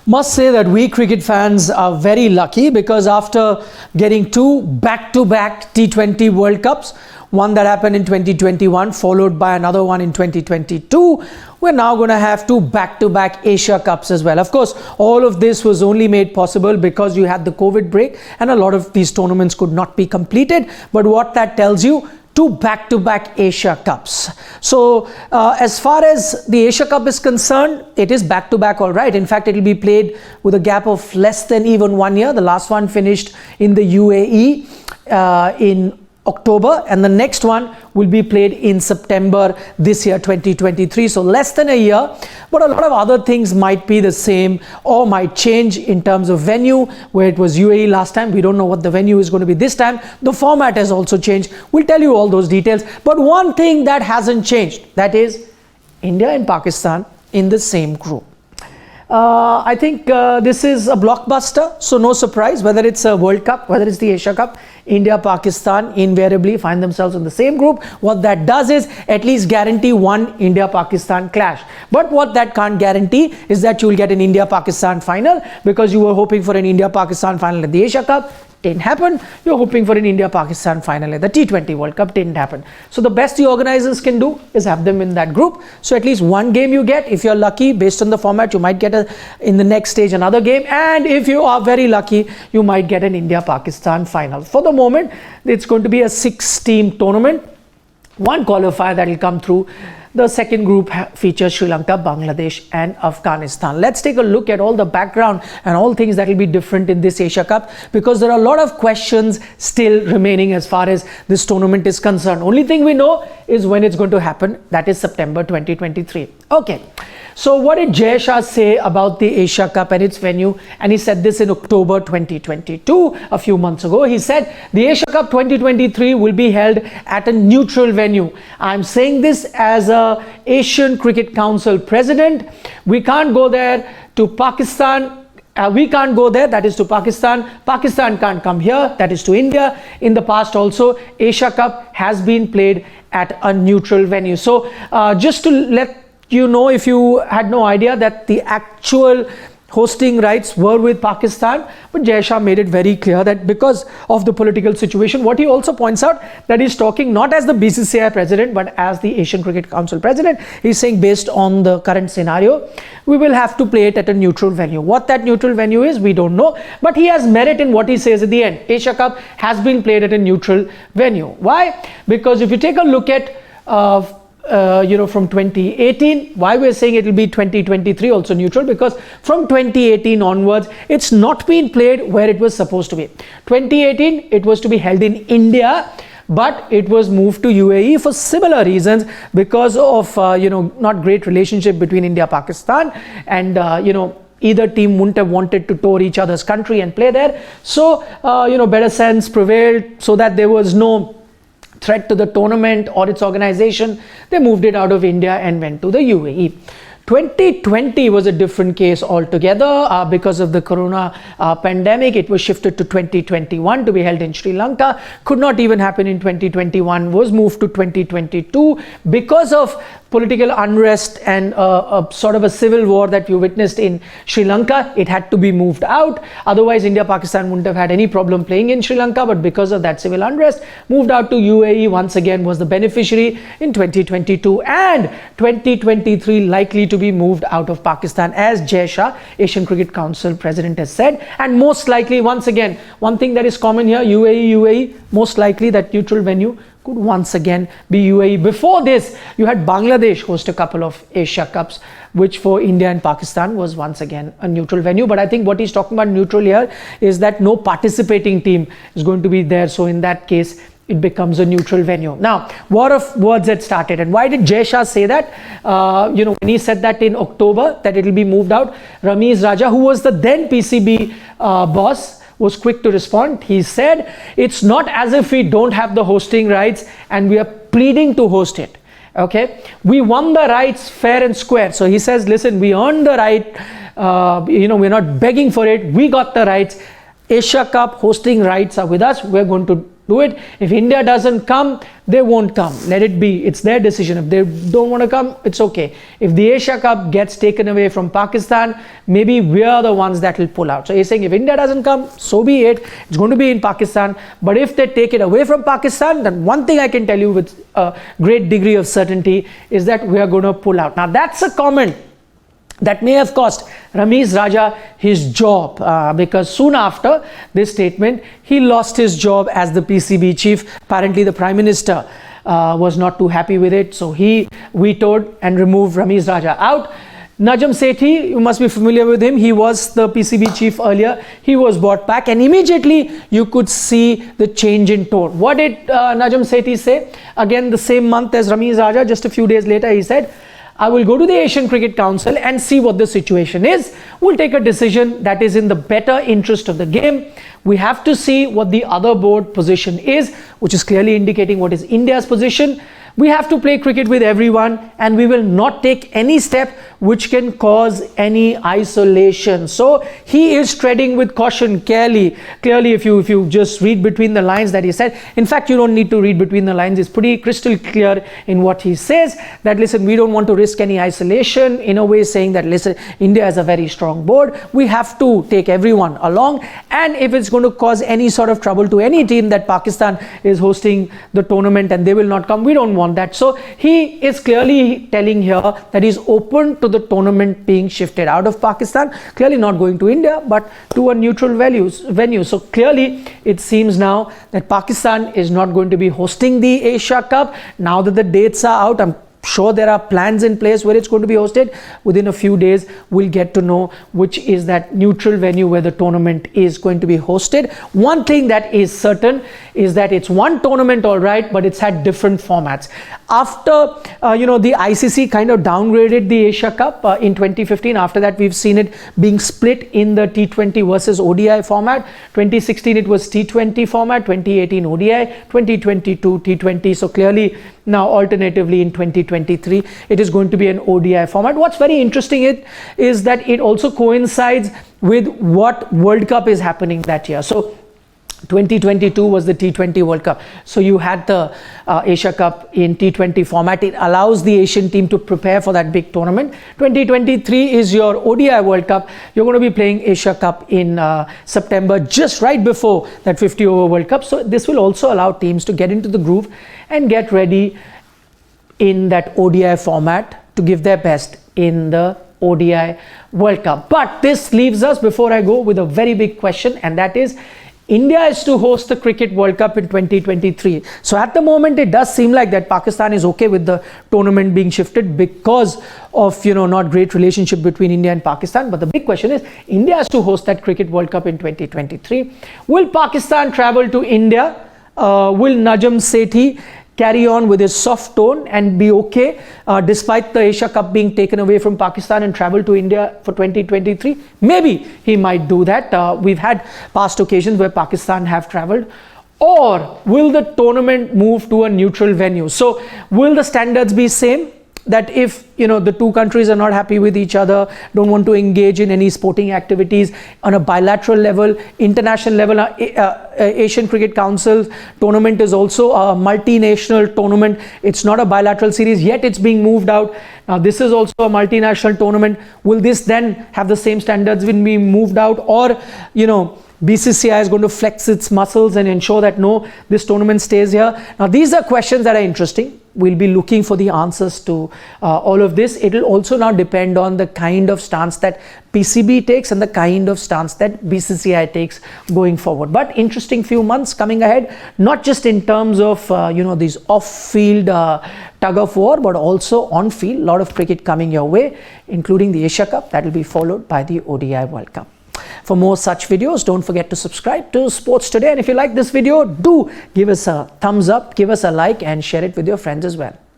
Must say that we cricket fans are very lucky, because after getting two back-to-back T20 World Cups, one that happened in 2021 followed by another one in 2022, we're now going to have two back-to-back Asia Cups as well. Of course, all of this was only made possible because you had the COVID break and a lot of these tournaments could not be completed. But what that tells you, two back-to-back Asia Cups. So as far as the Asia Cup is concerned, it is back-to-back, all right. In fact, it will be played with a gap of less than even 1 year. The last one finished in the UAE in October, and the next one will be played in September this year, 2023. So less than a year, but a lot of other things might be the same or might change in terms of venue. Where it was UAE last time, we don't know what the venue is going to be this time. The format has also changed. We'll tell you all those details. But one thing that hasn't changed, that is India and Pakistan in the same group. I think this is a blockbuster, so no surprise whether it's a World Cup, whether it's the Asia Cup. India, Pakistan invariably find themselves in the same group. What that does is at least guarantee one India-Pakistan clash. But what that can't guarantee is that you will get an India-Pakistan final, because you were hoping for an India-Pakistan final at the Asia Cup. Didn't happen. You're hoping for an India-Pakistan final at the T20 World Cup. Didn't happen. So the best the organizers can do is have them in that group. So at least one game you get. If you're lucky, based on the format, you might get in the next stage another game. And if you are very lucky, you might get an India-Pakistan final. For the moment, it's going to be a 6-team tournament. One qualifier that will come through. The second group features Sri Lanka, Bangladesh and Afghanistan. Let's take a look at all the background and all things that will be different in this Asia Cup, because there are a lot of questions still remaining as far as this tournament is concerned. Only thing we know is when it's going to happen, that is September 2023. Okay. So what did Jay Shah say about the Asia Cup and its venue? And he said this in October 2022, a few months ago. He said the Asia Cup 2023 will be held at a neutral venue. I'm saying this as a Asian Cricket Council president. We can't go there to Pakistan. We can't go there, that is to Pakistan. Pakistan can't come here, that is to India. In the past also, Asia Cup has been played at a neutral venue. So just to let you know, if you had no idea, that the actual hosting rights were with Pakistan, but Jay Shah made it very clear that because of the political situation, what he also points out, that he's talking not as the BCCI president but as the Asian Cricket Council president. He's saying based on the current scenario, we will have to play it at a neutral venue. What that neutral venue is, we don't know, but he has merit in what he says at the end. Asia Cup has been played at a neutral venue. Why? Because if you take a look at from 2018, why we're saying it will be 2023 also neutral, because from 2018 onwards, it's not been played where it was supposed to be. 2018, it was to be held in India, but it was moved to UAE for similar reasons, because of not great relationship between India, Pakistan, and either team wouldn't have wanted to tour each other's country and play there. So better sense prevailed, so that there was no threat to the tournament or its organization. They moved it out of India and went to the UAE. 2020 was a different case altogether because of the corona pandemic. It was shifted to 2021 to be held in Sri Lanka. Could not even happen in 2021, was moved to 2022 because of political unrest and sort of a civil war that you witnessed in Sri Lanka. It had to be moved out. Otherwise, India-Pakistan wouldn't have had any problem playing in Sri Lanka, but because of that civil unrest, moved out to UAE. Once again was the beneficiary in 2022, and 2023 likely to be moved out of Pakistan, as Jay Shah, Asian Cricket Council president, has said. And most likely, once again, one thing that is common here, UAE, most likely that neutral venue could once again be UAE. Before this, you had Bangladesh host a couple of Asia Cups, which for India and Pakistan was once again a neutral venue. But I think what he's talking about neutral here is that no participating team is going to be there. So in that case, it becomes a neutral venue. Now, war of words had started. And why did Jay Shah say that? When he said that in October, that it will be moved out, Ramiz Raja, who was the then PCB boss, was quick to respond. He said, it's not as if we don't have the hosting rights and we are pleading to host it. Okay, we won the rights fair and square. So he says, listen, we earned the right, we're not begging for it. We got the rights. Asia Cup hosting rights are with us. We're going to do it. If India doesn't come, they won't come. Let it be. It's their decision. If they don't want to come, it's okay. If the Asia Cup gets taken away from Pakistan, maybe we are the ones that will pull out. So he's saying if India doesn't come, so be it. It's going to be in Pakistan. But if they take it away from Pakistan, then one thing I can tell you with a great degree of certainty is that we are going to pull out. Now that's a comment that may have cost Ramiz Raja his job, because soon after this statement, he lost his job as the PCB chief. Apparently, the Prime Minister was not too happy with it, so he vetoed and removed Ramiz Raja out. Najam Sethi, you must be familiar with him. He was the PCB chief earlier. He was brought back, and immediately you could see the change in tone. What did Najam Sethi say? Again, the same month as Ramiz Raja, just a few days later, he said, I will go to the Asian Cricket Council and see what the situation is. We'll take a decision that is in the better interest of the game. We have to see what the other board position is, which is clearly indicating what is India's position. We have to play cricket with everyone, and we will not take any step which can cause any isolation. So he is treading with caution. Clearly, if you just read between the lines that he said, in fact, you don't need to read between the lines. It's pretty crystal clear in what he says that, listen, we don't want to risk any isolation, in a way saying that, listen, India is a very strong board. We have to take everyone along, and if it's going to cause any sort of trouble to any team that Pakistan is hosting the tournament and they will not come, we don't want that. So he is clearly telling here that he's open to the tournament being shifted out of Pakistan, clearly not going to India but to a neutral venue. So clearly it seems now that Pakistan is not going to be hosting the Asia Cup. Now that the dates are out, I'm sure there are plans in place where it's going to be hosted. Within a few days we'll get to know which is that neutral venue where the tournament is going to be hosted. One thing that is certain is that it's one tournament, all right, but it's had different formats. After the ICC kind of downgraded the Asia Cup in 2015, after that we've seen it being split in the T20 versus ODI format. 2016 it was T20 format, 2018 ODI, 2022 T20. So clearly now alternatively in 2023 it is going to be an ODI format. What's very interesting is that it also coincides with what World Cup is happening that year. So 2022 was the T20 World Cup. So you had the Asia Cup in T20 format. It allows the Asian team to prepare for that big tournament. 2023 is your ODI World Cup. You're going to be playing Asia Cup in September, just right before that 50 over World Cup. So this will also allow teams to get into the groove and get ready in that ODI format to give their best in the ODI World Cup. But this leaves us, before I go, with a very big question, and that is, India is to host the Cricket World Cup in 2023. So at the moment, it does seem like that Pakistan is okay with the tournament being shifted because of, not great relationship between India and Pakistan. But the big question is, India is to host that Cricket World Cup in 2023. Will Pakistan travel to India? Will Najam Sethi carry on with his soft tone and be okay despite the Asia Cup being taken away from Pakistan and travel to India for 2023? Maybe he might do that. We've had past occasions where Pakistan have traveled. Or will the tournament move to a neutral venue? So will the standards be same? That if the two countries are not happy with each other, don't want to engage in any sporting activities on a bilateral level, international level, Asian Cricket Council tournament is also a multinational tournament. It's not a bilateral series, yet it's being moved out. Now this is also a multinational tournament. Will this then have the same standards when being moved out? Or BCCI is going to flex its muscles and ensure that no, this tournament stays here. Now these are questions that are interesting. We'll be looking for the answers to all of this. It will also now depend on the kind of stance that PCB takes and the kind of stance that BCCI takes going forward. But interesting few months coming ahead, not just in terms of these off-field tug of war, but also on-field. A lot of cricket coming your way, including the Asia Cup. That will be followed by the ODI World Cup. For more such videos, don't forget to subscribe to Sports Today. And if you like this video, do give us a thumbs up, give us a like and share it with your friends as well.